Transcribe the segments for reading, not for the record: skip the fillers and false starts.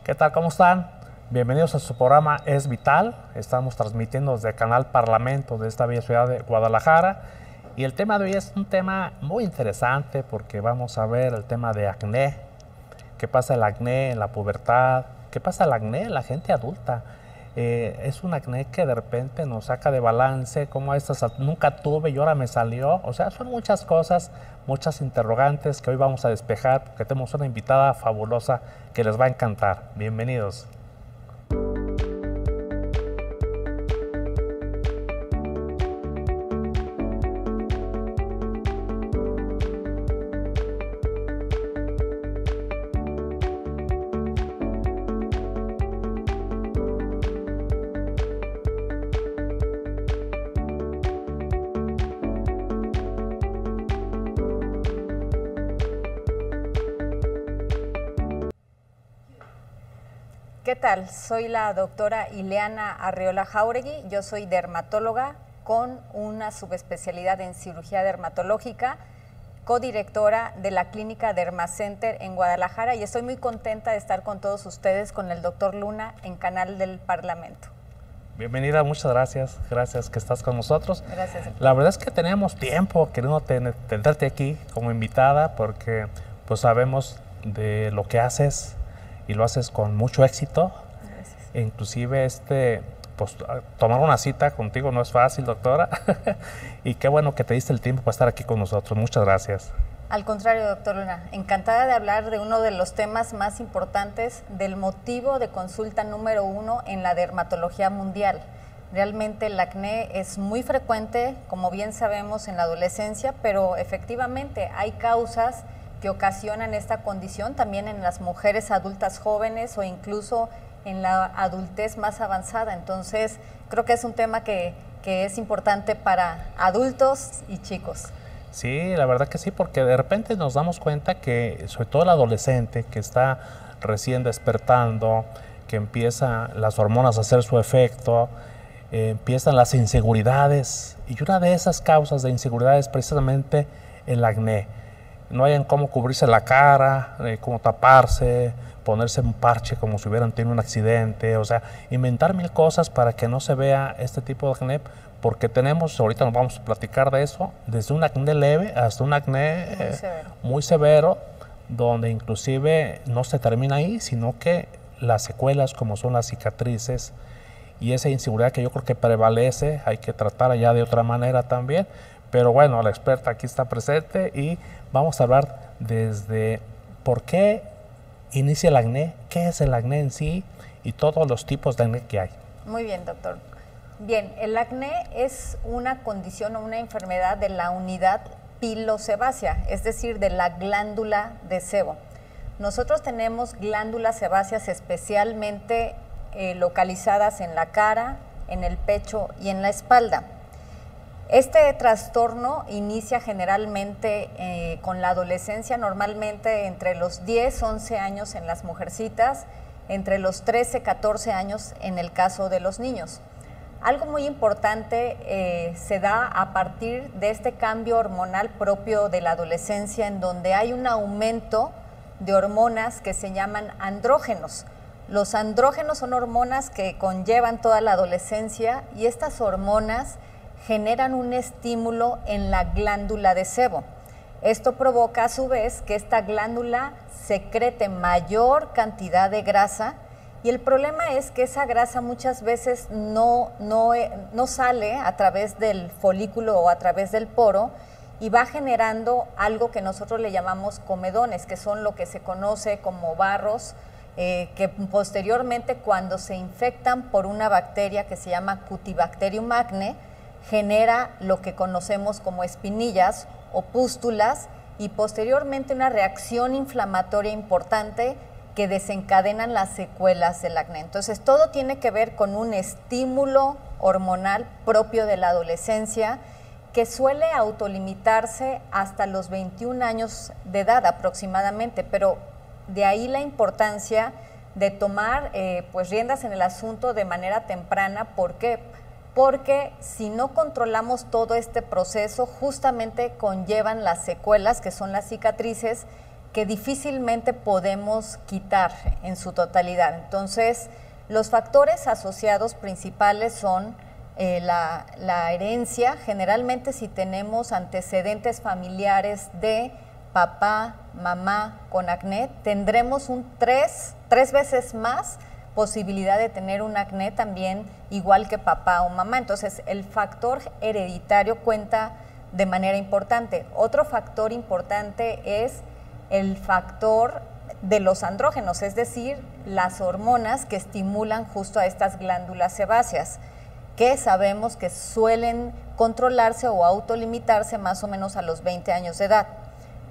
¿Qué tal? ¿Cómo están? Bienvenidos a su programa Es Vital. Estamos transmitiendo desde el canal Parlamento de esta bella ciudad de Guadalajara. Y el tema de hoy es un tema muy interesante porque vamos a ver el tema de acné. ¿Qué pasa el acné en la pubertad? ¿Qué pasa el acné en la gente adulta? Es un acné que de repente nos saca de balance, como estas nunca tuve y ahora me salió. O sea, son muchas cosas, muchas interrogantes que hoy vamos a despejar porque tenemos una invitada fabulosa que les va a encantar. Bienvenidos. ¿Qué tal? Soy la doctora Ileana Arriola Jauregui, yo soy dermatóloga con una subespecialidad en cirugía dermatológica, codirectora de la clínica Dermacenter en Guadalajara y estoy muy contenta de estar con todos ustedes con el doctor Luna en Canal del Parlamento. Bienvenida, muchas gracias, gracias que estás con nosotros. Gracias. La verdad es que tenemos tiempo queriendo tenerte aquí como invitada porque pues sabemos de lo que haces y lo haces con mucho éxito. Gracias. E inclusive pues, tomar una cita contigo no es fácil, doctora. Y qué bueno que te diste el tiempo para estar aquí con nosotros. Muchas gracias. Al contrario, doctor Luna, encantada de hablar de uno de los temas más importantes, del motivo de consulta número 1 en la dermatología mundial. Realmente el acné es muy frecuente, como bien sabemos, en la adolescencia, pero efectivamente hay causas que ocasionan esta condición también en las mujeres adultas jóvenes o incluso en la adultez más avanzada. Entonces, creo que es un tema que es importante para adultos y chicos. Sí, la verdad que sí, porque de repente nos damos cuenta que, sobre todo el adolescente que está recién despertando, que empiezan las hormonas a hacer su efecto, empiezan las inseguridades, y una de esas causas de inseguridad es precisamente el acné. No hayan cómo cubrirse la cara, cómo taparse, ponerse un parche como si hubieran tenido un accidente, o sea, inventar mil cosas para que no se vea este tipo de acné, porque tenemos, ahorita nos vamos a platicar de eso, desde un acné leve hasta un acné muy severo, donde inclusive no se termina ahí, sino que las secuelas como son las cicatrices y esa inseguridad que yo creo que prevalece, hay que tratarla ya de otra manera también. Pero bueno, la experta aquí está presente y vamos a hablar desde por qué inicia el acné, qué es el acné en sí y todos los tipos de acné que hay. Muy bien, doctor. Bien, el acné es una condición o una enfermedad de la unidad pilosebácea, es decir, de la glándula de sebo. Nosotros tenemos glándulas sebáceas especialmente localizadas en la cara, en el pecho y en la espalda. Este trastorno inicia generalmente con la adolescencia, normalmente entre los 10, 11 años en las mujercitas, entre los 13, 14 años en el caso de los niños. Algo muy importante se da a partir de este cambio hormonal propio de la adolescencia, en donde hay un aumento de hormonas que se llaman andrógenos. Los andrógenos son hormonas que conllevan toda la adolescencia y estas hormonas generan un estímulo en la glándula de sebo. Esto provoca a su vez que esta glándula secrete mayor cantidad de grasa y el problema es que esa grasa muchas veces no sale a través del folículo o a través del poro y va generando algo que nosotros le llamamos comedones, que son lo que se conoce como barros, que posteriormente cuando se infectan por una bacteria que se llama Cutibacterium acne, genera lo que conocemos como espinillas o pústulas y posteriormente una reacción inflamatoria importante que desencadenan las secuelas del acné. Entonces, todo tiene que ver con un estímulo hormonal propio de la adolescencia que suele autolimitarse hasta los 21 años de edad aproximadamente, pero de ahí la importancia de tomar pues riendas en el asunto de manera temprana. ¿Por qué? Porque si no controlamos todo este proceso, justamente conllevan las secuelas, que son las cicatrices, que difícilmente podemos quitar en su totalidad. Entonces, los factores asociados principales son la herencia. Generalmente, si tenemos antecedentes familiares de papá, mamá con acné, tendremos tres veces más posibilidad de tener un acné también igual que papá o mamá. Entonces, el factor hereditario cuenta de manera importante. Otro factor importante es el factor de los andrógenos, es decir, las hormonas que estimulan justo a estas glándulas sebáceas, que sabemos que suelen controlarse o autolimitarse más o menos a los 20 años de edad.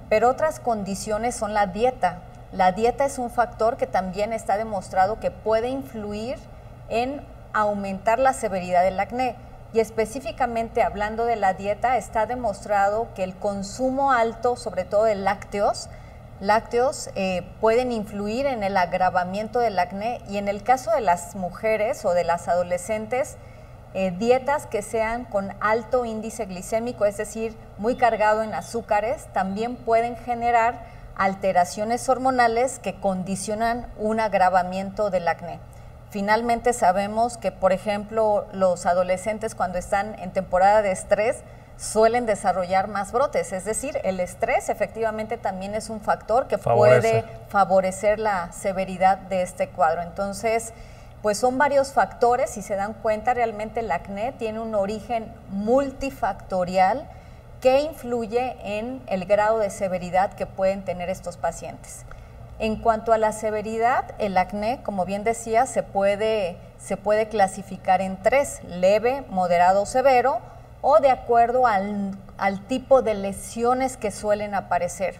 Pero otras condiciones son la dieta. La dieta es un factor que también está demostrado que puede influir en aumentar la severidad del acné. Y específicamente hablando de la dieta, está demostrado que el consumo alto, sobre todo de lácteos, pueden influir en el agravamiento del acné, y en el caso de las mujeres o de las adolescentes, dietas que sean con alto índice glicémico, es decir, muy cargado en azúcares, también pueden generar alteraciones hormonales que condicionan un agravamiento del acné. Finalmente sabemos que, por ejemplo, los adolescentes cuando están en temporada de estrés suelen desarrollar más brotes, es decir, el estrés efectivamente también es un factor que puede favorecer la severidad de este cuadro. Entonces, pues son varios factores. Si se dan cuenta, realmente el acné tiene un origen multifactorial que influye en el grado de severidad que pueden tener estos pacientes. En cuanto a la severidad, el acné, como bien decía, se puede clasificar en tres: leve, moderado o severo, o de acuerdo al tipo de lesiones que suelen aparecer.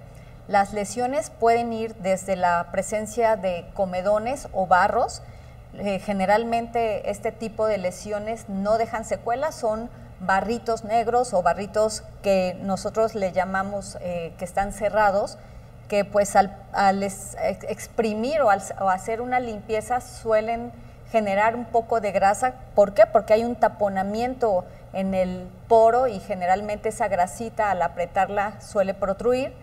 Las lesiones pueden ir desde la presencia de comedones o barros. Generalmente este tipo de lesiones no dejan secuelas, son barritos negros o barritos que nosotros le llamamos que están cerrados, que pues al exprimir o hacer una limpieza suelen generar un poco de grasa. ¿Por qué? Porque hay un taponamiento en el poro y generalmente esa grasita al apretarla suele protruir,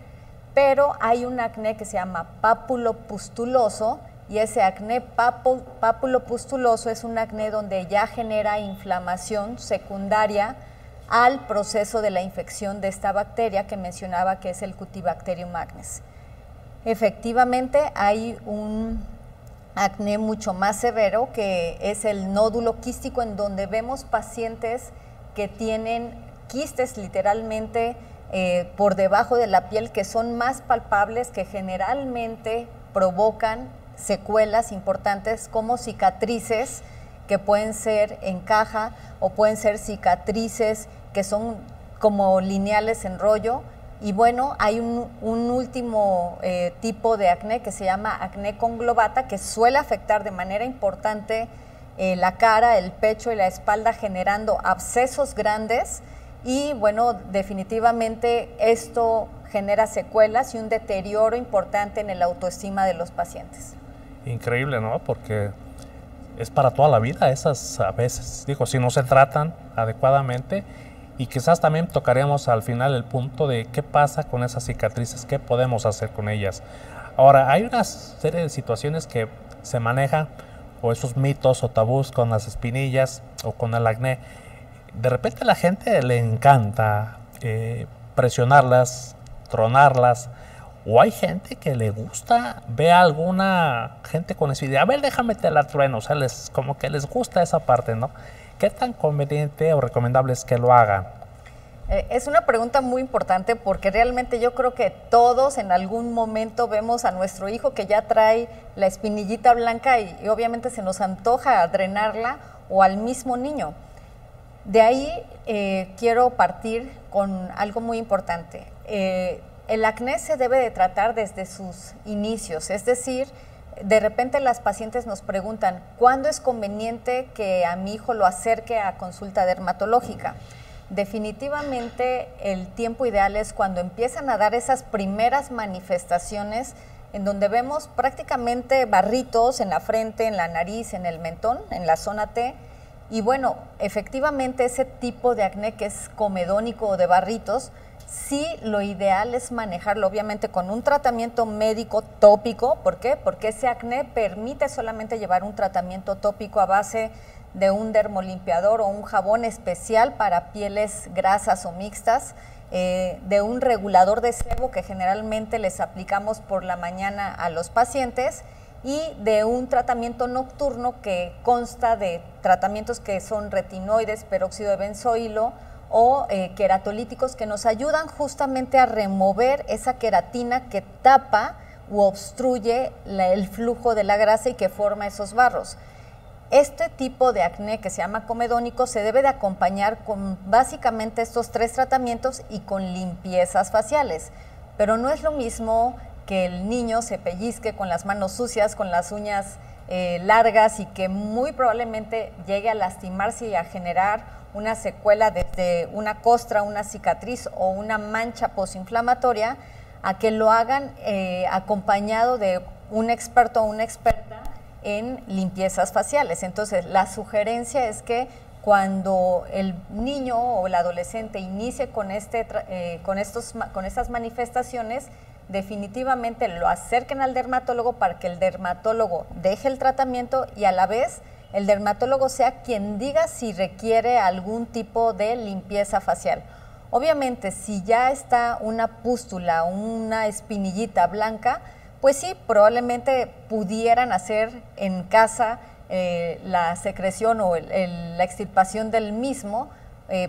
pero hay un acné que se llama pápulo-pustuloso, y ese acné pápulo-pustuloso es un acné donde ya genera inflamación secundaria al proceso de la infección de esta bacteria que mencionaba, que es el Cutibacterium acnes. Efectivamente, hay un acné mucho más severo, que es el nódulo quístico, en donde vemos pacientes que tienen quistes literalmente por debajo de la piel, que son más palpables, que generalmente provocan secuelas importantes como cicatrices que pueden ser en caja o pueden ser cicatrices que son como lineales en rollo. Y bueno, hay un último tipo de acné que se llama acné conglobata, que suele afectar de manera importante la cara, el pecho y la espalda, generando abscesos grandes. Y bueno, definitivamente esto genera secuelas y un deterioro importante en el autoestima de los pacientes. Increíble, ¿no? Porque es para toda la vida esas, a veces, digo, si no se tratan adecuadamente. Y quizás también tocaríamos al final el punto de qué pasa con esas cicatrices, qué podemos hacer con ellas. Ahora, hay una serie de situaciones que se manejan, o esos mitos o tabús con las espinillas o con el acné. De repente a la gente le encanta presionarlas, tronarlas, o hay gente que le gusta, ve a alguna gente con espinilla, a ver, déjame te la trueno, o sea, como que les gusta esa parte, ¿no? ¿Qué tan conveniente o recomendable es que lo hagan? Es una pregunta muy importante, porque realmente yo creo que todos en algún momento vemos a nuestro hijo que ya trae la espinillita blanca y obviamente se nos antoja drenarla, o al mismo niño. De ahí quiero partir con algo muy importante. El acné se debe de tratar desde sus inicios, es decir, de repente las pacientes nos preguntan, ¿cuándo es conveniente que a mi hijo lo acerque a consulta dermatológica? Definitivamente el tiempo ideal es cuando empiezan a dar esas primeras manifestaciones, en donde vemos prácticamente barritos en la frente, en la nariz, en el mentón, en la zona T. Y bueno, efectivamente ese tipo de acné que es comedónico o de barritos Sí, lo ideal es manejarlo obviamente con un tratamiento médico tópico. ¿Por qué? Porque ese acné permite solamente llevar un tratamiento tópico a base de un dermolimpiador o un jabón especial para pieles grasas o mixtas, de un regulador de sebo que generalmente les aplicamos por la mañana a los pacientes, y de un tratamiento nocturno que consta de tratamientos que son retinoides, peróxido de benzoilo o queratolíticos, que nos ayudan justamente a remover esa queratina que tapa u obstruye el flujo de la grasa y que forma esos barros. Este tipo de acné, que se llama comedónico, se debe de acompañar con básicamente estos 3 tratamientos y con limpiezas faciales, pero no es lo mismo que el niño se pellizque con las manos sucias, con las uñas largas, y que muy probablemente llegue a lastimarse y a generar una secuela desde una costra, una cicatriz o una mancha posinflamatoria, a que lo hagan acompañado de un experto o una experta en limpiezas faciales. Entonces, la sugerencia es que cuando el niño o el adolescente inicie con estas manifestaciones, definitivamente lo acerquen al dermatólogo para que el dermatólogo deje el tratamiento y a la vez el dermatólogo sea quien diga si requiere algún tipo de limpieza facial. Obviamente, si ya está una pústula, una espinillita blanca, pues sí, probablemente pudieran hacer en casa la secreción o la extirpación del mismo,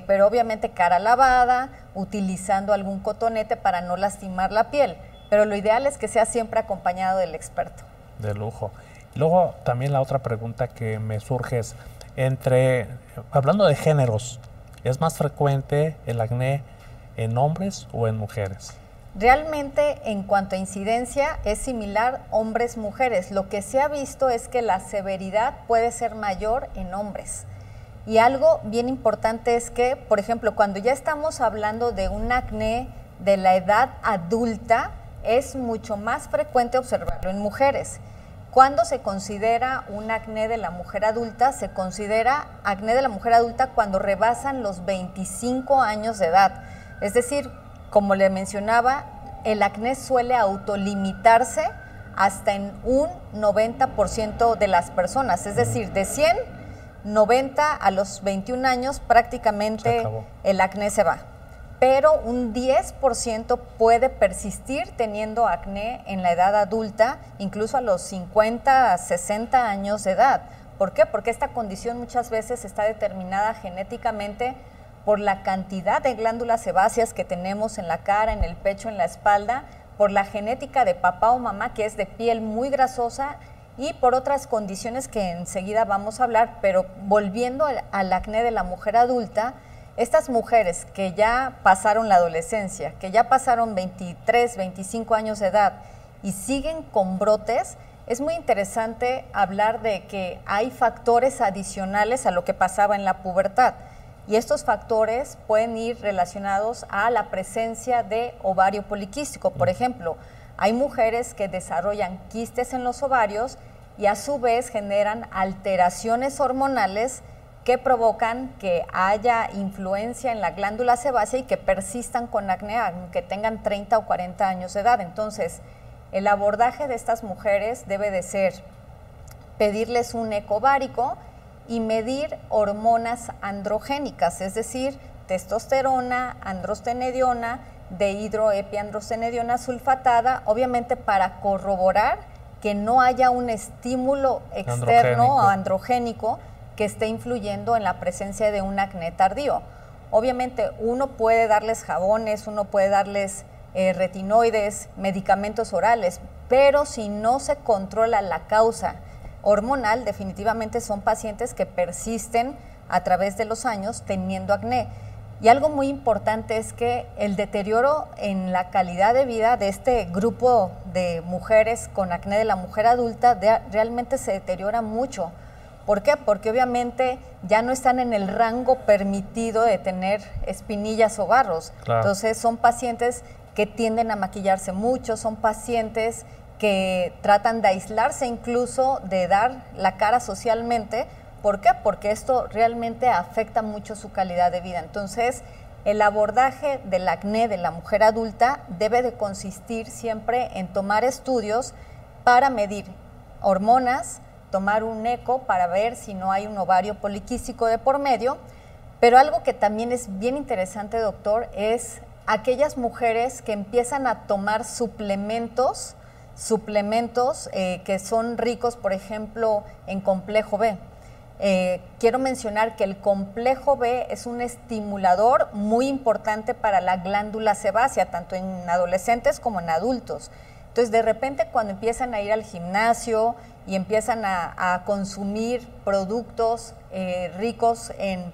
pero obviamente cara lavada, utilizando algún cotonete para no lastimar la piel. Pero lo ideal es que sea siempre acompañado del experto. De lujo. Luego también la otra pregunta que me surge es, hablando de géneros, ¿es más frecuente el acné en hombres o en mujeres? Realmente, en cuanto a incidencia, es similar hombres-mujeres. Lo que se ha visto es que la severidad puede ser mayor en hombres. Y algo bien importante es que, por ejemplo, cuando ya estamos hablando de un acné de la edad adulta, es mucho más frecuente observarlo en mujeres. Cuando se considera un acné de la mujer adulta, se considera acné de la mujer adulta cuando rebasan los 25 años de edad. Es decir, como le mencionaba, el acné suele autolimitarse hasta en un 90% de las personas. Es decir, de 100, 90 a los 21 años prácticamente el acné se va. Pero un 10% puede persistir teniendo acné en la edad adulta, incluso a los 50, 60 años de edad. ¿Por qué? Porque esta condición muchas veces está determinada genéticamente por la cantidad de glándulas sebáceas que tenemos en la cara, en el pecho, en la espalda, por la genética de papá o mamá, que es de piel muy grasosa, y por otras condiciones que enseguida vamos a hablar. Pero volviendo al acné de la mujer adulta, estas mujeres que ya pasaron la adolescencia, que ya pasaron 23, 25 años de edad y siguen con brotes, es muy interesante hablar de que hay factores adicionales a lo que pasaba en la pubertad. Y estos factores pueden ir relacionados a la presencia de ovario poliquístico. Por ejemplo, hay mujeres que desarrollan quistes en los ovarios y a su vez generan alteraciones hormonales que provocan que haya influencia en la glándula sebácea y que persistan con acné aunque tengan 30 o 40 años de edad. Entonces, el abordaje de estas mujeres debe de ser pedirles un eco ovárico y medir hormonas androgénicas, es decir, testosterona, androstenediona, dehidroepiandrostenediona sulfatada, obviamente para corroborar que no haya un estímulo externo androgénico que esté influyendo en la presencia de un acné tardío. Obviamente uno puede darles jabones, uno puede darles retinoides, medicamentos orales, pero si no se controla la causa hormonal, definitivamente son pacientes que persisten a través de los años teniendo acné. Y algo muy importante es que el deterioro en la calidad de vida de este grupo de mujeres con acné de la mujer adulta realmente se deteriora mucho. ¿Por qué? Porque obviamente ya no están en el rango permitido de tener espinillas o barros. Claro. Entonces son pacientes que tienden a maquillarse mucho, son pacientes que tratan de aislarse, incluso de dar la cara socialmente. ¿Por qué? Porque esto realmente afecta mucho su calidad de vida. Entonces, El abordaje del acné de la mujer adulta debe de consistir siempre en tomar estudios para medir hormonas, tomar un eco para ver si no hay un ovario poliquístico de por medio, pero algo que también es bien interesante, doctor, es aquellas mujeres que empiezan a tomar suplementos que son ricos, por ejemplo, en complejo B. Quiero mencionar que el complejo B es un estimulador muy importante para la glándula sebácea, tanto en adolescentes como en adultos. Entonces, de repente, cuando empiezan a ir al gimnasio y empiezan a consumir productos ricos en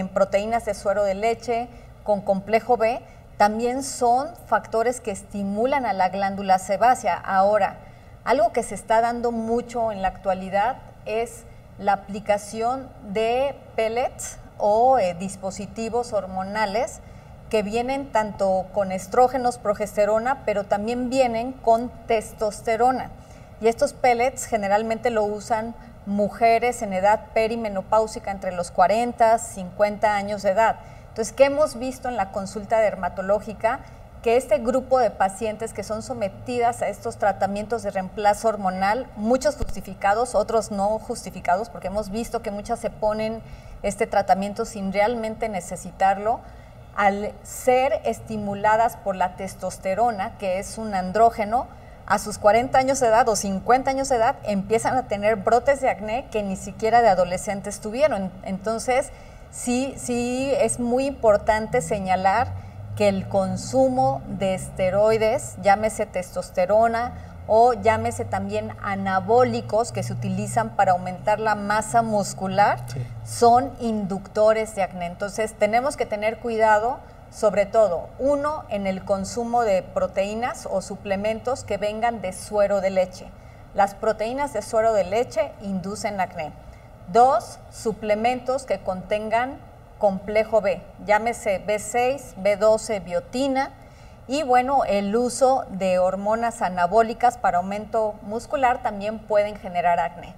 proteínas de suero de leche con complejo B, también son factores que estimulan a la glándula sebácea. Ahora, algo que se está dando mucho en la actualidad es la aplicación de pellets o dispositivos hormonales que vienen tanto con estrógenos, progesterona, pero también vienen con testosterona. Y estos pellets generalmente lo usan mujeres en edad perimenopáusica entre los 40 y 50 años de edad. Entonces, ¿qué hemos visto en la consulta dermatológica? Que este grupo de pacientes que son sometidas a estos tratamientos de reemplazo hormonal, muchos justificados, otros no justificados, porque hemos visto que muchas se ponen este tratamiento sin realmente necesitarlo, al ser estimuladas por la testosterona, que es un andrógeno, a sus 40 años de edad o 50 años de edad empiezan a tener brotes de acné que ni siquiera de adolescentes tuvieron. Entonces, sí es muy importante señalar que el consumo de esteroides, llámese testosterona o llámese también anabólicos que se utilizan para aumentar la masa muscular, son inductores de acné. Entonces tenemos que tener cuidado, sobre todo, uno, en el consumo de proteínas o suplementos que vengan de suero de leche. Las proteínas de suero de leche inducen acné. Dos, suplementos que contengan complejo B, llámese B6, B12, biotina, y bueno, el uso de hormonas anabólicas para aumento muscular también pueden generar acné.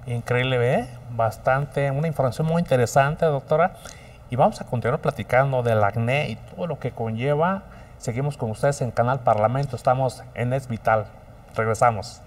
Increíble, una información muy interesante, doctora, y vamos a continuar platicando del acné y todo lo que conlleva. Seguimos con ustedes en Canal Parlamento, estamos en Es Vital, regresamos.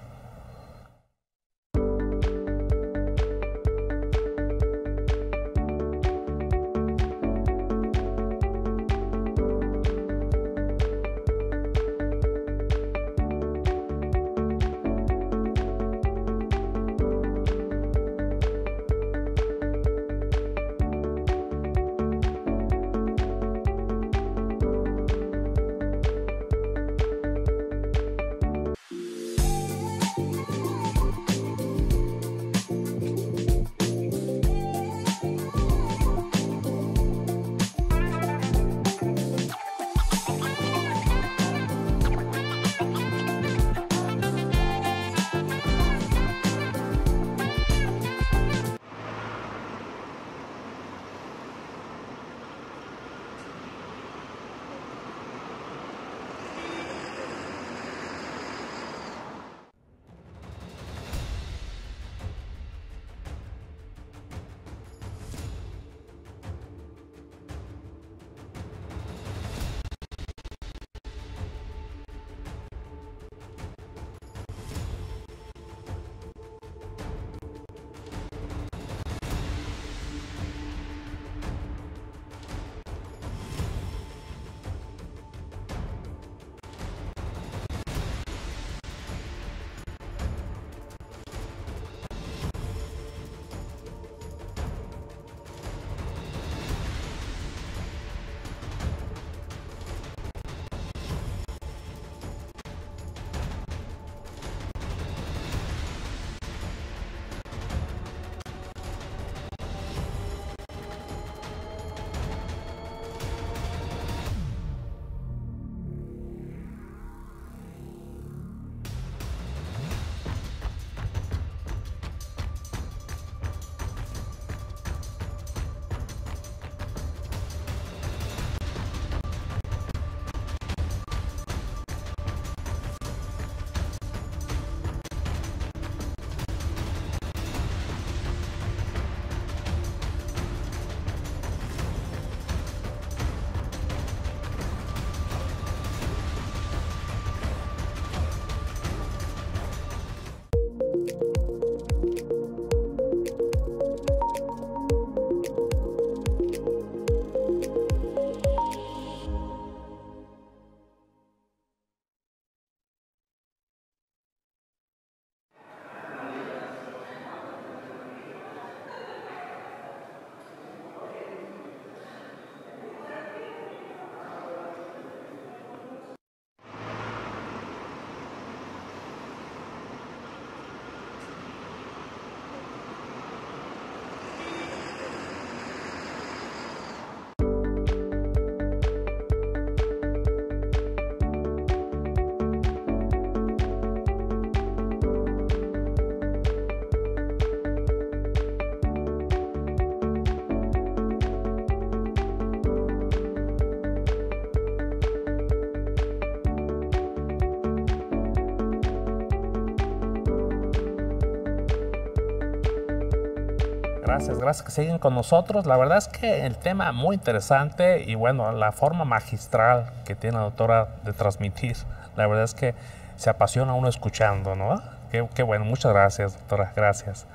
Gracias que siguen con nosotros. La verdad es que el tema muy interesante y bueno, la forma magistral que tiene la doctora de transmitir, la verdad es que se apasiona uno escuchando, ¿no? Qué bueno, muchas gracias, doctora, gracias.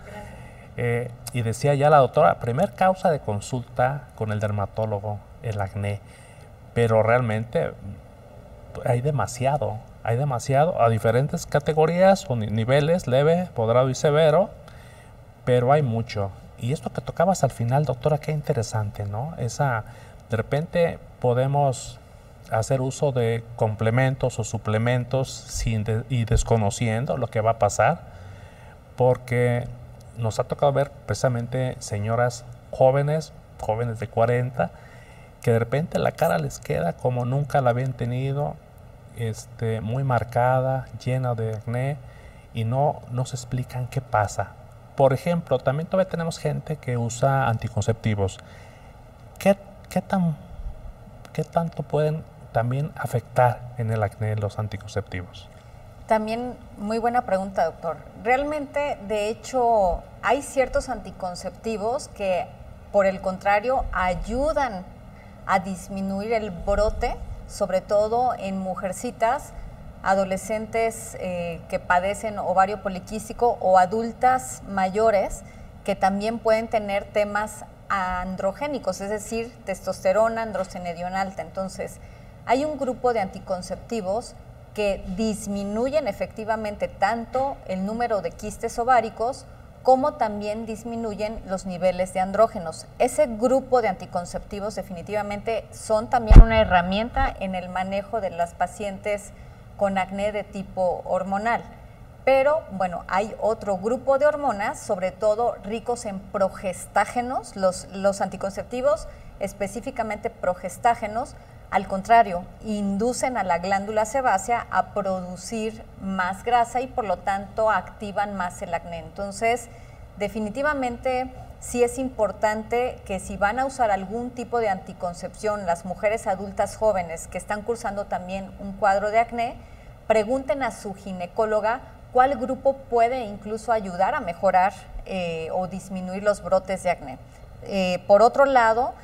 Y decía ya la doctora, primer causa de consulta con el dermatólogo, el acné, pero realmente hay demasiado a diferentes categorías o niveles, leve, moderado y severo, pero hay mucho. Y esto que tocabas al final, doctora, qué interesante, ¿no? De repente podemos hacer uso de complementos o suplementos y desconociendo lo que va a pasar, porque nos ha tocado ver precisamente señoras jóvenes de 40, que de repente la cara les queda como nunca la habían tenido, muy marcada, llena de acné, y no se explican qué pasa. Por ejemplo, también todavía tenemos gente que usa anticonceptivos. ¿Qué tanto pueden también afectar en el acné los anticonceptivos? También muy buena pregunta, doctor. Realmente, de hecho, hay ciertos anticonceptivos que, por el contrario, ayudan a disminuir el brote, sobre todo en mujercitas, adolescentes que padecen ovario poliquístico o adultas mayores que también pueden tener temas androgénicos, es decir, testosterona, androstenediona alta. Entonces, hay un grupo de anticonceptivos que disminuyen efectivamente tanto el número de quistes ováricos como también disminuyen los niveles de andrógenos. Ese grupo de anticonceptivos definitivamente son también una herramienta en el manejo de las pacientes con acné de tipo hormonal. Pero bueno, hay otro grupo de hormonas, sobre todo ricos en progestágenos, los anticonceptivos específicamente progestágenos, al contrario, inducen a la glándula sebácea a producir más grasa y por lo tanto activan más el acné. Entonces, definitivamente sí es importante que si van a usar algún tipo de anticoncepción, las mujeres adultas jóvenes que están cursando también un cuadro de acné, pregunten a su ginecóloga cuál grupo puede incluso ayudar a mejorar o disminuir los brotes de acné. Por otro lado,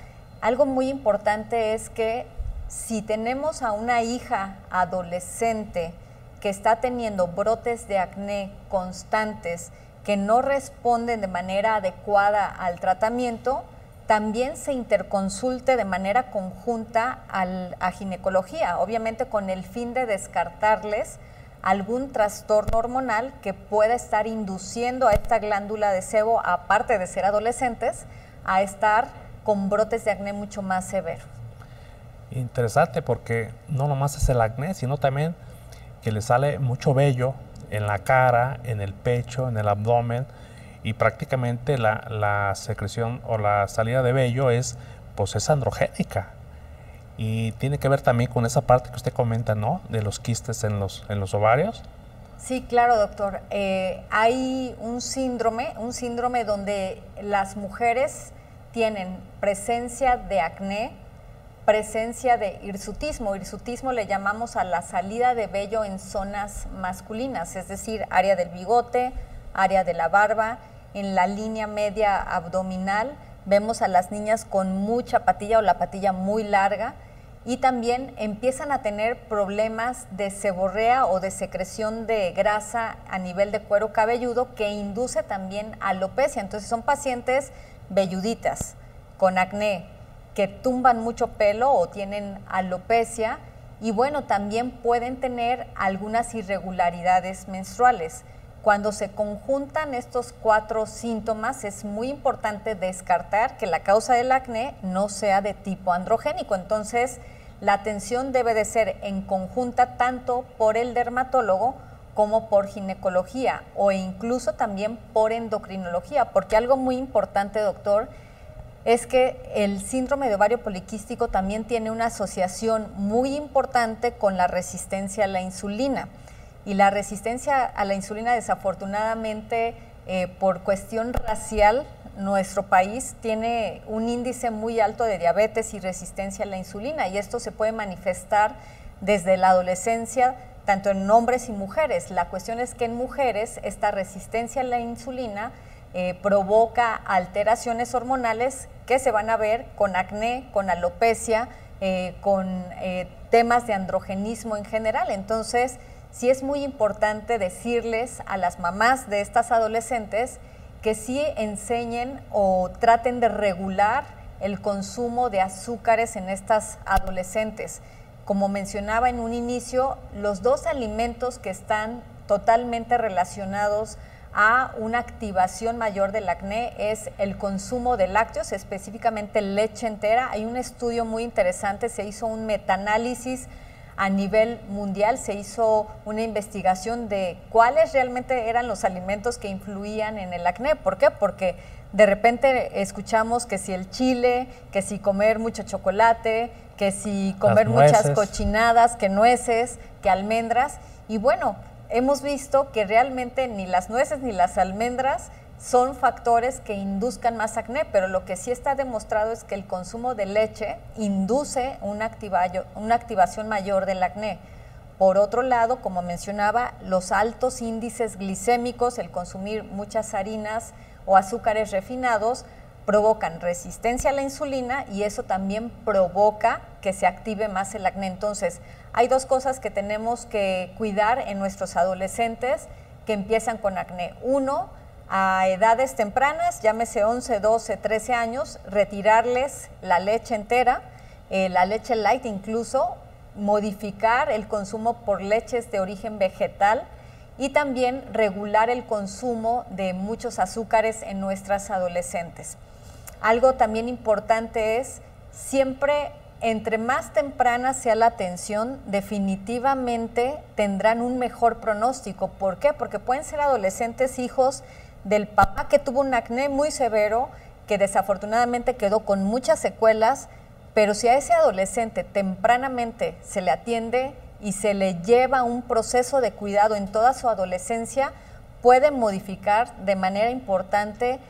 algo muy importante es que si tenemos a una hija adolescente que está teniendo brotes de acné constantes que no responden de manera adecuada al tratamiento, también se interconsulte de manera conjunta a ginecología, obviamente con el fin de descartarles algún trastorno hormonal que pueda estar induciendo a esta glándula de sebo, aparte de ser adolescentes, a estar con brotes de acné mucho más severos. Interesante, porque no nomás es el acné, sino también que le sale mucho vello en la cara, en el pecho, en el abdomen, y prácticamente la secreción o la salida de vello es androgénica. Y tiene que ver también con esa parte que usted comenta, ¿no? De los quistes en los ovarios. Sí, claro, doctor. Hay un síndrome donde las mujeres tienen presencia de acné, presencia de hirsutismo. Hirsutismo le llamamos a la salida de vello en zonas masculinas, es decir, área del bigote, área de la barba, en la línea media abdominal. Vemos a las niñas con mucha patilla o la patilla muy larga, y también empiezan a tener problemas de seborrea o de secreción de grasa a nivel de cuero cabelludo que induce también alopecia. Entonces son pacientes velluditas con acné que tumban mucho pelo o tienen alopecia, y bueno, también pueden tener algunas irregularidades menstruales. Cuando se conjuntan estos 4 síntomas, es muy importante descartar que la causa del acné no sea de tipo androgénico. Entonces, la atención debe de ser en conjunta tanto por el dermatólogo como por ginecología o incluso también por endocrinología, porque algo muy importante, doctor, es que el síndrome de ovario poliquístico también tiene una asociación muy importante con la resistencia a la insulina. Y la resistencia a la insulina, desafortunadamente, por cuestión racial, nuestro país tiene un índice muy alto de diabetes y resistencia a la insulina, y esto se puede manifestar desde la adolescencia, tanto en hombres y mujeres. La cuestión es que en mujeres esta resistencia a la insulina provoca alteraciones hormonales que se van a ver con acné, con alopecia, con temas de androgenismo en general. Entonces, sí es muy importante decirles a las mamás de estas adolescentes que sí enseñen o traten de regular el consumo de azúcares en estas adolescentes. Como mencionaba en un inicio, los dos alimentos que están totalmente relacionados a una activación mayor del acné es el consumo de lácteos, específicamente leche entera. Hay un estudio muy interesante, se hizo un metaanálisis a nivel mundial, se hizo una investigación de cuáles realmente eran los alimentos que influían en el acné. ¿Por qué? Porque de repente escuchamos que si el chile, que si comer mucho chocolate, que si comer muchas cochinadas, que nueces, que almendras, y bueno, hemos visto que realmente ni las nueces ni las almendras son factores que induzcan más acné, pero lo que sí está demostrado es que el consumo de leche induce una activación mayor del acné. Por otro lado, como mencionaba, los altos índices glicémicos, el consumir muchas harinas o azúcares refinados, provocan resistencia a la insulina y eso también provoca que se active más el acné. Entonces, hay dos cosas que tenemos que cuidar en nuestros adolescentes que empiezan con acné. Uno, a edades tempranas, llámese 11, 12, 13 años, retirarles la leche entera, la leche light, incluso modificar el consumo por leches de origen vegetal y también regular el consumo de muchos azúcares en nuestras adolescentes. Algo también importante es siempre, entre más temprana sea la atención, definitivamente tendrán un mejor pronóstico. ¿Por qué? Porque pueden ser adolescentes hijos del papá que tuvo un acné muy severo, que desafortunadamente quedó con muchas secuelas, pero si a ese adolescente tempranamente se le atiende y se le lleva un proceso de cuidado en toda su adolescencia, puede modificar de manera importante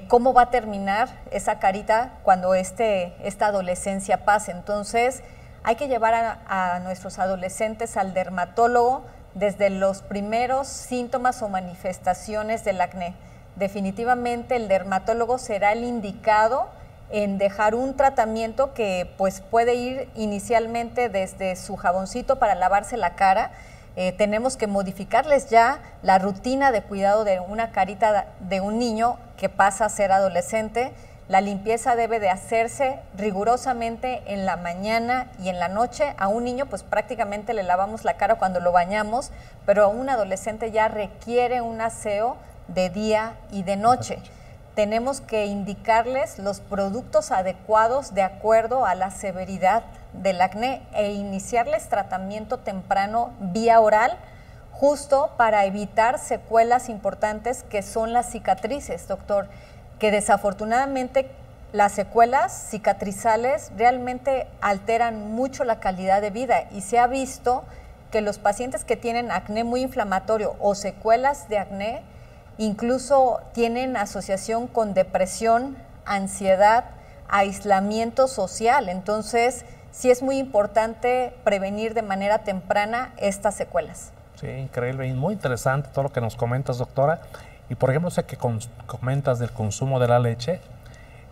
cómo va a terminar esa carita cuando esta adolescencia pase. Entonces, hay que llevar a nuestros adolescentes al dermatólogo desde los primeros síntomas o manifestaciones del acné. Definitivamente el dermatólogo será el indicado en dejar un tratamiento que pues puede ir inicialmente desde su jaboncito para lavarse la cara. Tenemos que modificarles ya la rutina de cuidado de una carita de un niño que pasa a ser adolescente. La limpieza debe de hacerse rigurosamente en la mañana y en la noche. A un niño pues prácticamente le lavamos la cara cuando lo bañamos, pero a un adolescente ya requiere un aseo de día y de noche. Tenemos que indicarles los productos adecuados de acuerdo a la severidad del acné e iniciarles tratamiento temprano vía oral, justo para evitar secuelas importantes que son las cicatrices, doctor, que desafortunadamente las secuelas cicatrizales realmente alteran mucho la calidad de vida y se ha visto que los pacientes que tienen acné muy inflamatorio o secuelas de acné incluso tienen asociación con depresión, ansiedad, aislamiento social. Entonces, sí es muy importante prevenir de manera temprana estas secuelas. Sí, increíble y muy interesante todo lo que nos comentas, doctora. Y por ejemplo, sé que comentas del consumo de la leche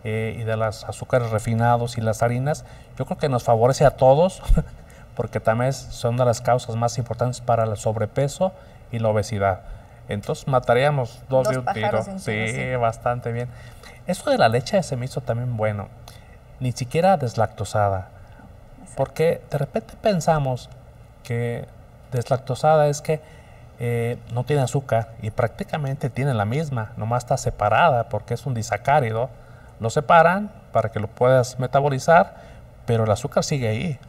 y de los azúcares refinados y las harinas. Yo creo que nos favorece a todos porque también son de las causas más importantes para el sobrepeso y la obesidad. Entonces mataríamos dos de un tiro. Sí, bastante bien. Eso de la leche se me hizo también bueno. Ni siquiera deslactosada. Exacto. Porque de repente pensamos que deslactosada es que no tiene azúcar y prácticamente tiene la misma, nomás está separada porque es un disacárido. Lo separan para que lo puedas metabolizar, pero el azúcar sigue ahí.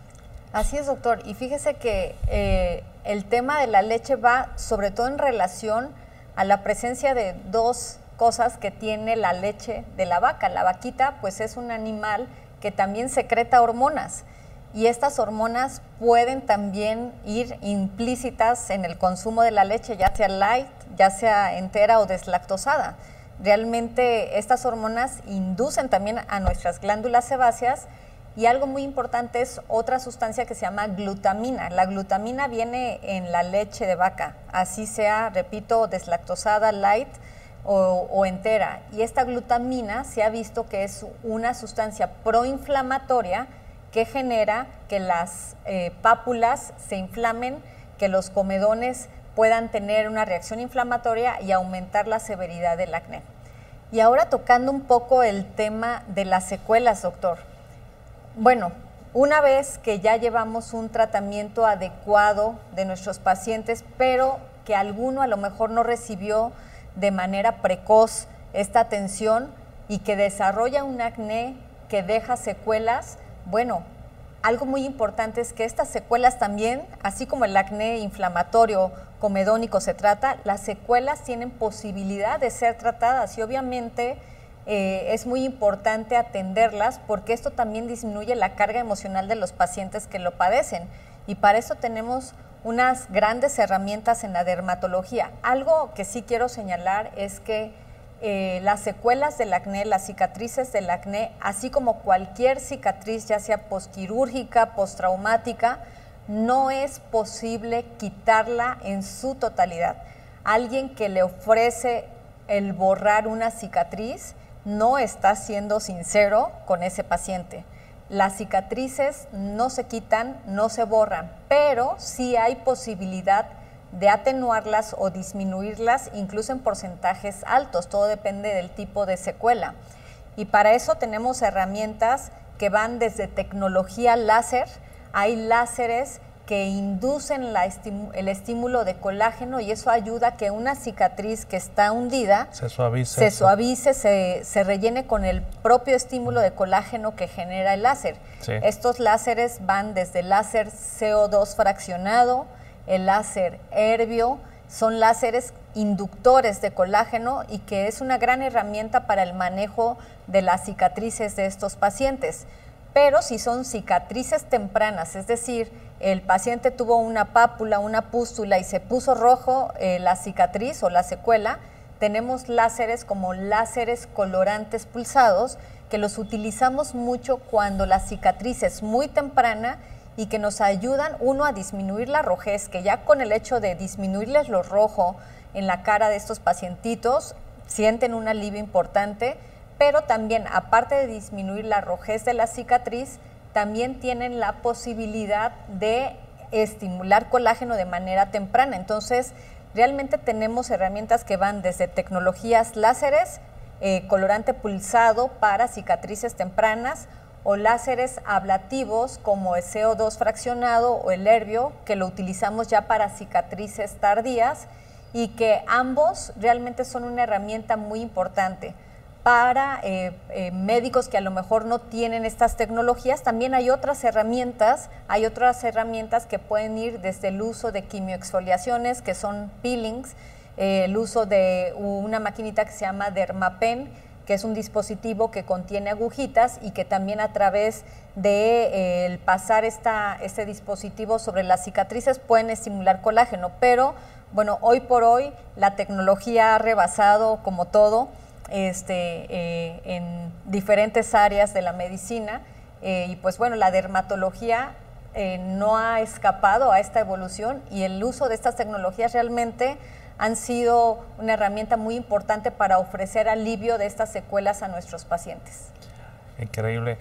Así es, doctor. Y fíjese que el tema de la leche va sobre todo en relación a la presencia de dos cosas que tiene la leche de la vaca. La vaquita pues es un animal que también secreta hormonas. Y estas hormonas pueden también ir implícitas en el consumo de la leche, ya sea light, ya sea entera o deslactosada. Realmente estas hormonas inducen también a nuestras glándulas sebáceas y algo muy importante es otra sustancia que se llama glutamina. La glutamina viene en la leche de vaca, así sea, repito, deslactosada, light. o entera. Y esta glutamina se ha visto que es una sustancia proinflamatoria que genera que las pápulas se inflamen, que los comedones puedan tener una reacción inflamatoria y aumentar la severidad del acné. Y ahora tocando un poco el tema de las secuelas, doctor. Bueno, una vez que ya llevamos un tratamiento adecuado de nuestros pacientes, pero que alguno a lo mejor no recibió de manera precoz esta atención y que desarrolla un acné que deja secuelas, bueno, algo muy importante es que estas secuelas también, así como el acné inflamatorio comedónico se trata, las secuelas tienen posibilidad de ser tratadas y obviamente es muy importante atenderlas porque esto también disminuye la carga emocional de los pacientes que lo padecen y para eso tenemos unas grandes herramientas en la dermatología. Algo que sí quiero señalar es que las secuelas del acné, las cicatrices del acné, así como cualquier cicatriz, ya sea postquirúrgica, postraumática, no es posible quitarla en su totalidad. Alguien que le ofrece el borrar una cicatriz no está siendo sincero con ese paciente. Las cicatrices no se quitan, no se borran, pero sí hay posibilidad de atenuarlas o disminuirlas, incluso en porcentajes altos, todo depende del tipo de secuela. Y para eso tenemos herramientas que van desde tecnología láser, hay láseres que inducen el estímulo de colágeno y eso ayuda a que una cicatriz que está hundida se suavice, se rellene con el propio estímulo de colágeno que genera el láser. Sí. Estos láseres van desde el láser CO2 fraccionado, el láser Herbio, son láseres inductores de colágeno y que es una gran herramienta para el manejo de las cicatrices de estos pacientes. Pero si son cicatrices tempranas, es decir, el paciente tuvo una pápula, una pústula y se puso rojo la cicatriz o la secuela, tenemos láseres como láseres colorantes pulsados que los utilizamos mucho cuando la cicatriz es muy temprana y que nos ayudan, uno, a disminuir la rojez, que ya con el hecho de disminuirles lo rojo en la cara de estos pacientitos, sienten un alivio importante, pero también, aparte de disminuir la rojez de la cicatriz, también tienen la posibilidad de estimular colágeno de manera temprana. Entonces, realmente tenemos herramientas que van desde tecnologías láseres, colorante pulsado para cicatrices tempranas, o láseres ablativos como el CO2 fraccionado o el Herbio, que lo utilizamos ya para cicatrices tardías y que ambos realmente son una herramienta muy importante. Para médicos que a lo mejor no tienen estas tecnologías, también hay otras herramientas que pueden ir desde el uso de quimioexfoliaciones, que son peelings, el uso de una maquinita que se llama Dermapen, que es un dispositivo que contiene agujitas y que también a través de pasar este dispositivo sobre las cicatrices pueden estimular colágeno. Pero bueno, hoy por hoy la tecnología ha rebasado como todo en diferentes áreas de la medicina y pues bueno, la dermatología no ha escapado a esta evolución y el uso de estas tecnologías realmente han sido una herramienta muy importante para ofrecer alivio de estas secuelas a nuestros pacientes. Increíble.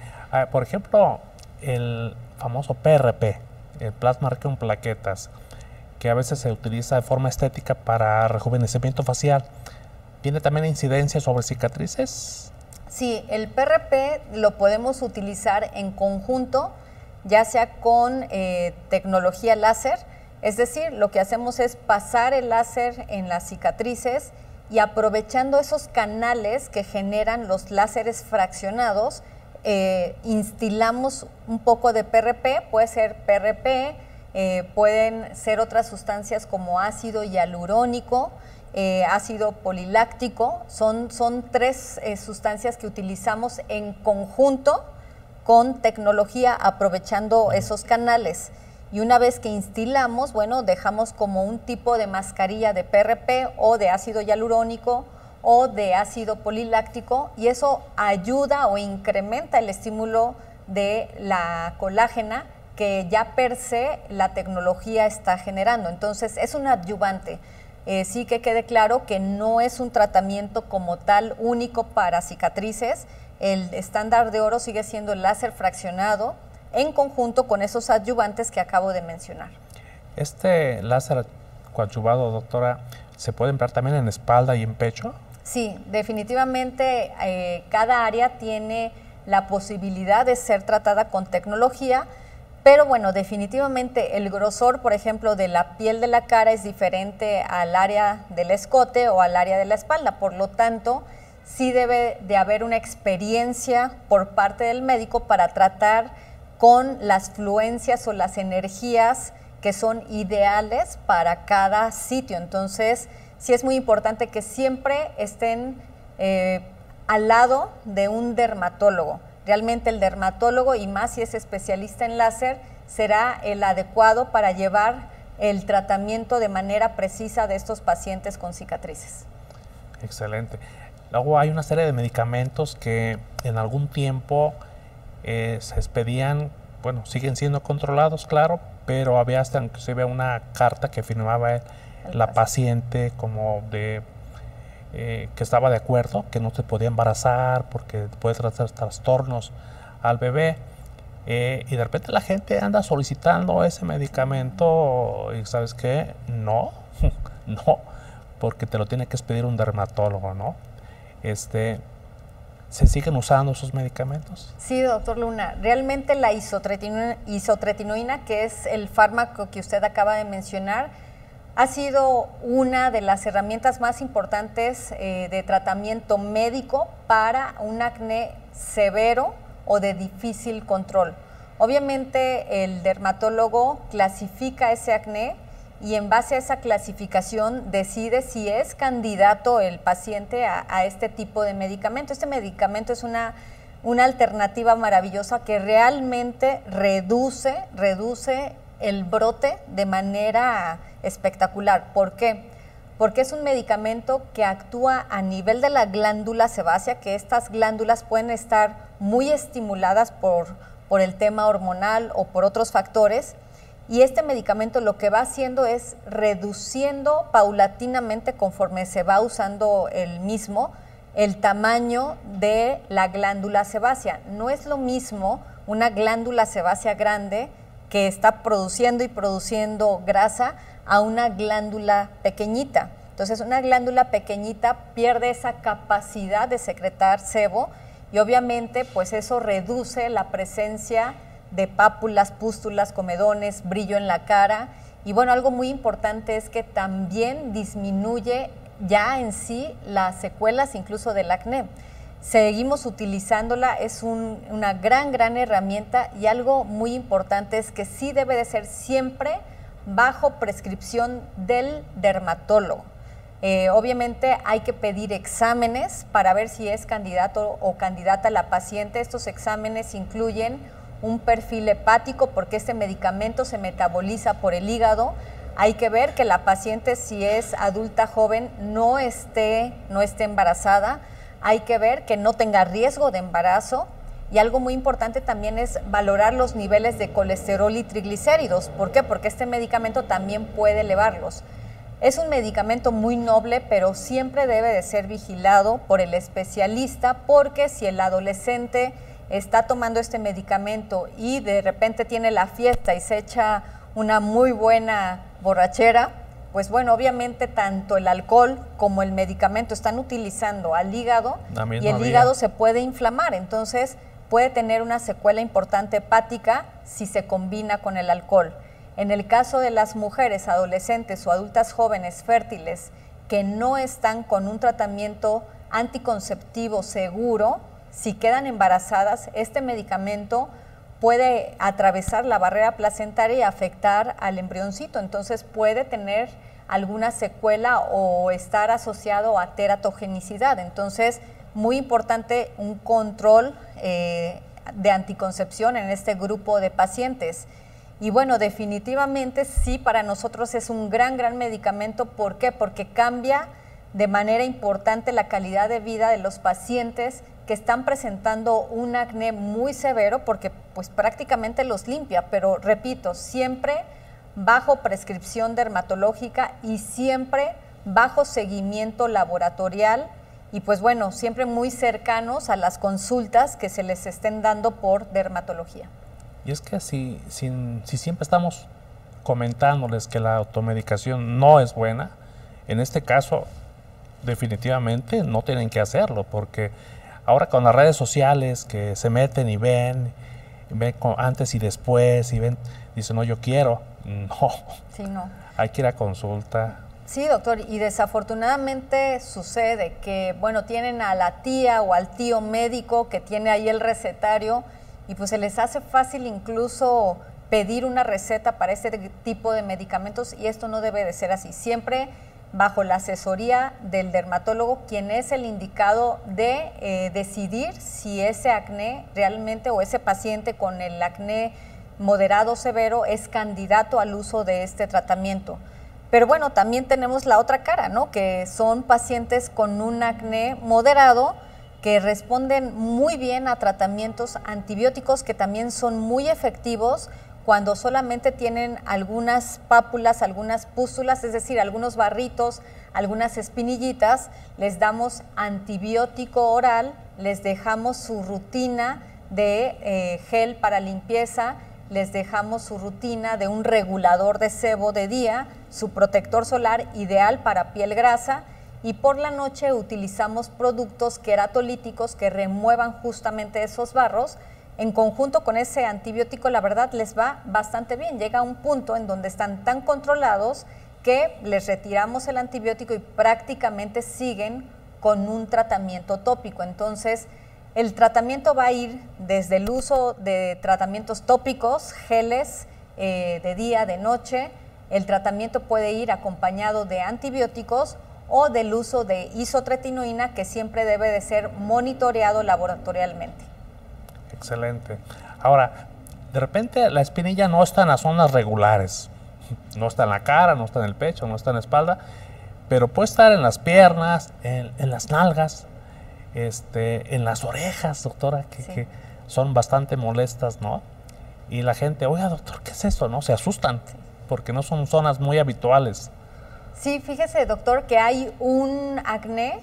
Por ejemplo, el famoso PRP, el plasma rico en plaquetas, que a veces se utiliza de forma estética para rejuvenecimiento facial, ¿tiene también incidencia sobre cicatrices? Sí, el PRP lo podemos utilizar en conjunto, ya sea con tecnología láser. Es decir, lo que hacemos es pasar el láser en las cicatrices y aprovechando esos canales que generan los láseres fraccionados, instilamos un poco de PRP, puede ser PRP, pueden ser otras sustancias como ácido hialurónico, ácido poliláctico, son tres sustancias que utilizamos en conjunto con tecnología aprovechando esos canales. Y una vez que instilamos, bueno, dejamos como un tipo de mascarilla de PRP o de ácido hialurónico o de ácido poliláctico y eso ayuda o incrementa el estímulo de la colágena que ya per se la tecnología está generando. Entonces es un adyuvante. sí que quede claro que no es un tratamiento como tal único para cicatrices. El estándar de oro sigue siendo el láser fraccionado en conjunto con esos adyuvantes que acabo de mencionar. ¿Este láser coadyuvado, doctora, se puede emplear también en espalda y en pecho? Sí, definitivamente cada área tiene la posibilidad de ser tratada con tecnología, pero bueno, definitivamente el grosor, por ejemplo, de la piel de la cara es diferente al área del escote o al área de la espalda, por lo tanto, sí debe de haber una experiencia por parte del médico para tratar con las fluencias o las energías que son ideales para cada sitio. Entonces, sí es muy importante que siempre estén al lado de un dermatólogo. Realmente el dermatólogo, y más si es especialista en láser, será el adecuado para llevar el tratamiento de manera precisa de estos pacientes con cicatrices. Excelente. Luego hay una serie de medicamentos que en algún tiempo se expedían, bueno, siguen siendo controlados, claro, pero había hasta inclusive una carta que firmaba la paciente como de que estaba de acuerdo, que no se podía embarazar porque puede traer trastornos al bebé. Y de repente la gente anda solicitando ese medicamento y ¿sabes qué? No, no, porque te lo tiene que expedir un dermatólogo, ¿no? ¿Se siguen usando esos medicamentos? Sí, doctor Luna. Realmente la isotretinoína, que es el fármaco que usted acaba de mencionar, ha sido una de las herramientas más importantes de tratamiento médico para un acné severo o de difícil control. Obviamente el dermatólogo clasifica ese acné y en base a esa clasificación decide si es candidato el paciente a este tipo de medicamento. Este medicamento es una alternativa maravillosa que realmente reduce el brote de manera espectacular. ¿Por qué? Porque es un medicamento que actúa a nivel de la glándula sebácea, que estas glándulas pueden estar muy estimuladas por el tema hormonal o por otros factores, y este medicamento lo que va haciendo es reduciendo paulatinamente, conforme se va usando el mismo, el tamaño de la glándula sebácea. No es lo mismo una glándula sebácea grande que está produciendo y produciendo grasa a una glándula pequeñita. Entonces, una glándula pequeñita pierde esa capacidad de secretar sebo y obviamente pues eso reduce la presencia de pápulas, pústulas, comedones, brillo en la cara. Y bueno, algo muy importante es que también disminuye ya en sí las secuelas incluso del acné. Seguimos utilizándola, es una gran herramienta, y algo muy importante es que sí debe de ser siempre bajo prescripción del dermatólogo. Obviamente hay que pedir exámenes para ver si es candidato o candidata la paciente. Estos exámenes incluyen un perfil hepático, porque este medicamento se metaboliza por el hígado. Hay que ver que la paciente, si es adulta joven, no esté embarazada. Hay que ver que no tenga riesgo de embarazo. Y algo muy importante también es valorar los niveles de colesterol y triglicéridos. ¿Por qué? Porque este medicamento también puede elevarlos. Es un medicamento muy noble, pero siempre debe de ser vigilado por el especialista, porque si el adolescente está tomando este medicamento y de repente tiene la fiesta y se echa una muy buena borrachera, pues bueno, obviamente tanto el alcohol como el medicamento están utilizando al hígado y el hígado se puede inflamar, entonces puede tener una secuela importante hepática si se combina con el alcohol. En el caso de las mujeres adolescentes o adultas jóvenes fértiles que no están con un tratamiento anticonceptivo seguro, si quedan embarazadas, este medicamento puede atravesar la barrera placentaria y afectar al embrioncito, entonces puede tener alguna secuela o estar asociado a teratogenicidad. Entonces, muy importante un control de anticoncepción en este grupo de pacientes. Y bueno, definitivamente sí, para nosotros es un gran medicamento. ¿Por qué? Porque cambia de manera importante la calidad de vida de los pacientes que están presentando un acné muy severo, porque pues prácticamente los limpia, pero repito, siempre bajo prescripción dermatológica y siempre bajo seguimiento laboratorial y pues bueno, siempre muy cercanos a las consultas que se les estén dando por dermatología. Y es que si siempre estamos comentándoles que la automedicación no es buena, en este caso definitivamente no tienen que hacerlo, porque ahora con las redes sociales que se meten y ven antes y después y dicen, no, yo quiero, no, sí, no. Hay que ir a consulta. Sí, doctor, y desafortunadamente sucede que, bueno, tienen a la tía o al tío médico que tiene ahí el recetario y pues se les hace fácil incluso pedir una receta para este tipo de medicamentos y esto no debe de ser así. Siempre bajo la asesoría del dermatólogo, quien es el indicado de decidir si ese acné realmente o ese paciente con el acné moderado o severo es candidato al uso de este tratamiento. Pero bueno, también tenemos la otra cara, ¿no? Que son pacientes con un acné moderado que responden muy bien a tratamientos antibióticos que también son muy efectivos cuando solamente tienen algunas pápulas, algunas pústulas, es decir, algunos barritos, algunas espinillitas, les damos antibiótico oral, les dejamos su rutina de gel para limpieza, les dejamos su rutina de un regulador de sebo de día, su protector solar ideal para piel grasa y por la noche utilizamos productos queratolíticos que remuevan justamente esos barros. En conjunto con ese antibiótico, la verdad, les va bastante bien. Llega a un punto en donde están tan controlados que les retiramos el antibiótico y prácticamente siguen con un tratamiento tópico. Entonces, el tratamiento va a ir desde el uso de tratamientos tópicos, geles de día, de noche. El tratamiento puede ir acompañado de antibióticos o del uso de isotretinoína, que siempre debe de ser monitoreado laboratorialmente. Excelente. Ahora, de repente la espinilla no está en las zonas regulares, no está en la cara, no está en el pecho, no está en la espalda, pero puede estar en las piernas, en las nalgas, en las orejas, doctora, que son bastante molestas, ¿no? Y la gente, oiga, doctor, ¿qué es eso? ¿No? Se asustan, porque no son zonas muy habituales. Sí, fíjese, doctor, que hay un acné,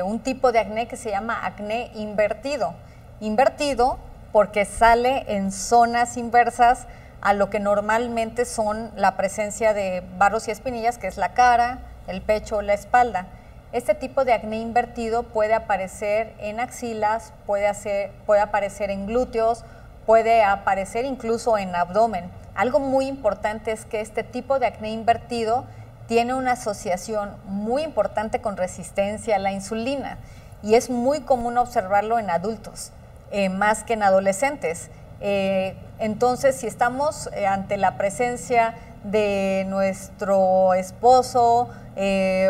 un tipo de acné que se llama acné invertido. Invertido porque sale en zonas inversas a lo que normalmente son la presencia de barros y espinillas, que es la cara, el pecho o la espalda. Este tipo de acné invertido puede aparecer en axilas, puede aparecer en glúteos, puede aparecer incluso en abdomen. Algo muy importante es que este tipo de acné invertido tiene una asociación muy importante con resistencia a la insulina y es muy común observarlo en adultos. Más que en adolescentes. Entonces, si estamos ante la presencia de nuestro esposo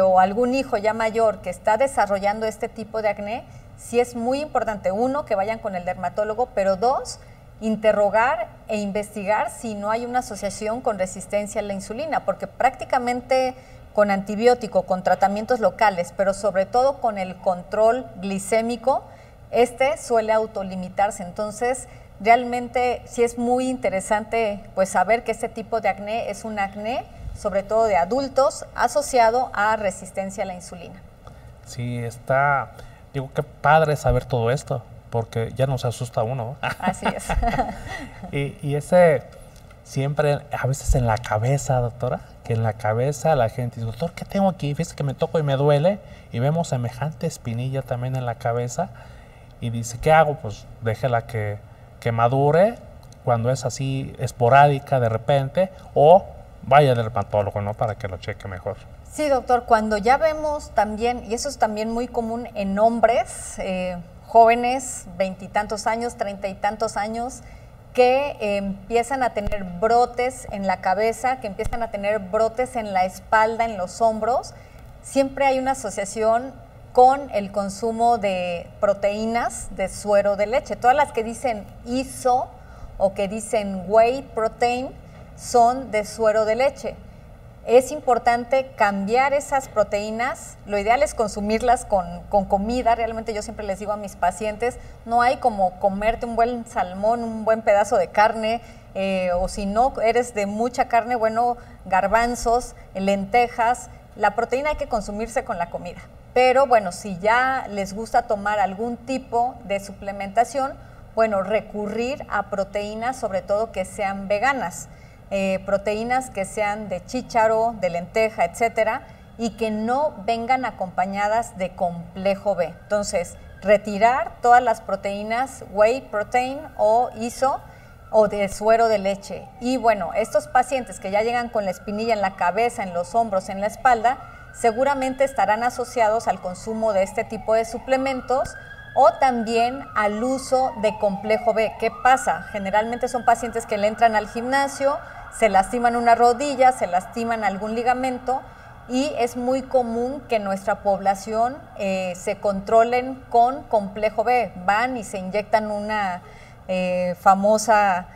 o algún hijo ya mayor que está desarrollando este tipo de acné, sí es muy importante, uno, que vayan con el dermatólogo, pero dos, interrogar e investigar si no hay una asociación con resistencia a la insulina, porque prácticamente con antibiótico, con tratamientos locales, pero sobre todo con el control glicémico, suele autolimitarse. Entonces, realmente sí es muy interesante pues saber que este tipo de acné es un acné, sobre todo de adultos, asociado a resistencia a la insulina. Sí, digo, qué padre saber todo esto, porque ya no se asusta uno. Así es. y ese siempre, a veces en la cabeza, doctora, que en la cabeza la gente dice, doctor, ¿qué tengo aquí? Fíjese que me toco y me duele, y vemos semejante espinilla también en la cabeza. Y dice, ¿qué hago? Pues déjela que madure cuando es así esporádica de repente o vaya al dermatólogo, ¿no? Para que lo cheque mejor. Sí, doctor, cuando ya vemos también, y eso es también muy común en hombres, jóvenes, 20 y tantos años, 30 y tantos años, que empiezan a tener brotes en la cabeza, que empiezan a tener brotes en la espalda, en los hombros, siempre hay una asociación con el consumo de proteínas de suero de leche. Todas las que dicen ISO o que dicen whey protein son de suero de leche. Es importante cambiar esas proteínas, lo ideal es consumirlas con comida. Realmente yo siempre les digo a mis pacientes, no hay como comerte un buen salmón, un buen pedazo de carne, o si no eres de mucha carne, bueno, garbanzos, lentejas, la proteína hay que consumirse con la comida, pero bueno, si ya les gusta tomar algún tipo de suplementación, bueno, recurrir a proteínas, sobre todo que sean veganas, proteínas que sean de chícharo, de lenteja, etcétera, y que no vengan acompañadas de complejo B. Entonces, retirar todas las proteínas whey protein o iso o de suero de leche. Y bueno, estos pacientes que ya llegan con la espinilla en la cabeza, en los hombros, en la espalda, seguramente estarán asociados al consumo de este tipo de suplementos o también al uso de complejo B. ¿Qué pasa? Generalmente son pacientes que le entran al gimnasio, se lastiman una rodilla, se lastiman algún ligamento y es muy común que nuestra población se controlen con complejo B. Van y se inyectan una famosa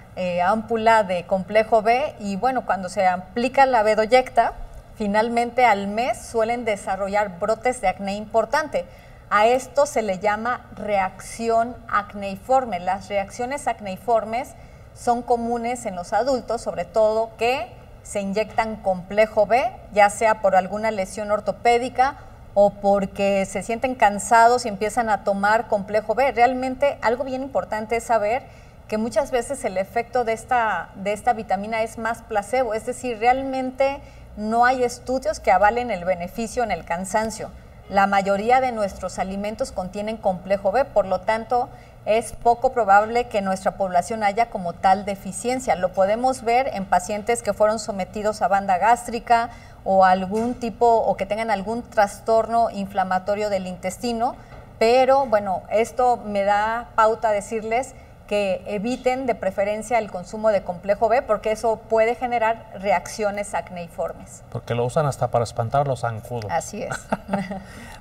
ámpula de complejo B y bueno, cuando se aplica la bedoyecta, finalmente al mes suelen desarrollar brotes de acné importante. A esto se le llama reacción acneiforme. Las reacciones acneiformes son comunes en los adultos, sobre todo que se inyectan complejo B, ya sea por alguna lesión ortopédica o porque se sienten cansados y empiezan a tomar complejo B. Realmente algo bien importante es saber que muchas veces el efecto de esta vitamina es más placebo, es decir, realmente no hay estudios que avalen el beneficio en el cansancio. La mayoría de nuestros alimentos contienen complejo B, por lo tanto, es poco probable que nuestra población haya como tal deficiencia. Lo podemos ver en pacientes que fueron sometidos a banda gástrica o algún tipo, o que tengan algún trastorno inflamatorio del intestino, pero bueno, esto me da pauta a decirles que eviten de preferencia el consumo de complejo B porque eso puede generar reacciones acneiformes. Porque lo usan hasta para espantar los zancudos. Así es.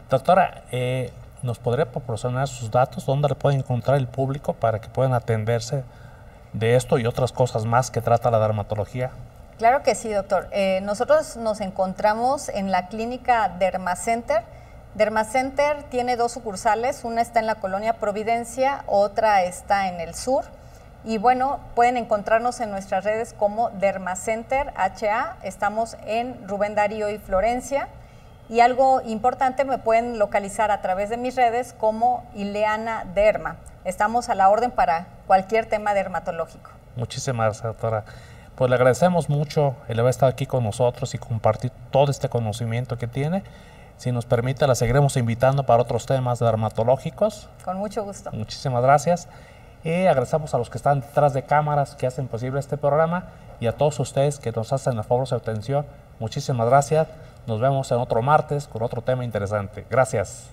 Doctora, ¿nos podría proporcionar sus datos? ¿Dónde le puede encontrar el público para que puedan atenderse de esto y otras cosas más que trata la dermatología? Claro que sí, doctor. Nosotros nos encontramos en la clínica Dermacenter. Dermacenter tiene 2 sucursales, una está en la colonia Providencia, otra está en el sur. Y bueno, pueden encontrarnos en nuestras redes como Dermacenter HA, estamos en Rubén Darío y Florencia. Y algo importante, me pueden localizar a través de mis redes como Ileana Derma. Estamos a la orden para cualquier tema dermatológico. Muchísimas gracias, doctora. Pues le agradecemos mucho el haber estado aquí con nosotros y compartir todo este conocimiento que tiene. Si nos permite, la seguiremos invitando para otros temas dermatológicos. Con mucho gusto. Muchísimas gracias. Y agradecemos a los que están detrás de cámaras que hacen posible este programa y a todos ustedes que nos hacen el favor de su atención. Muchísimas gracias. Nos vemos en otro martes con otro tema interesante. Gracias.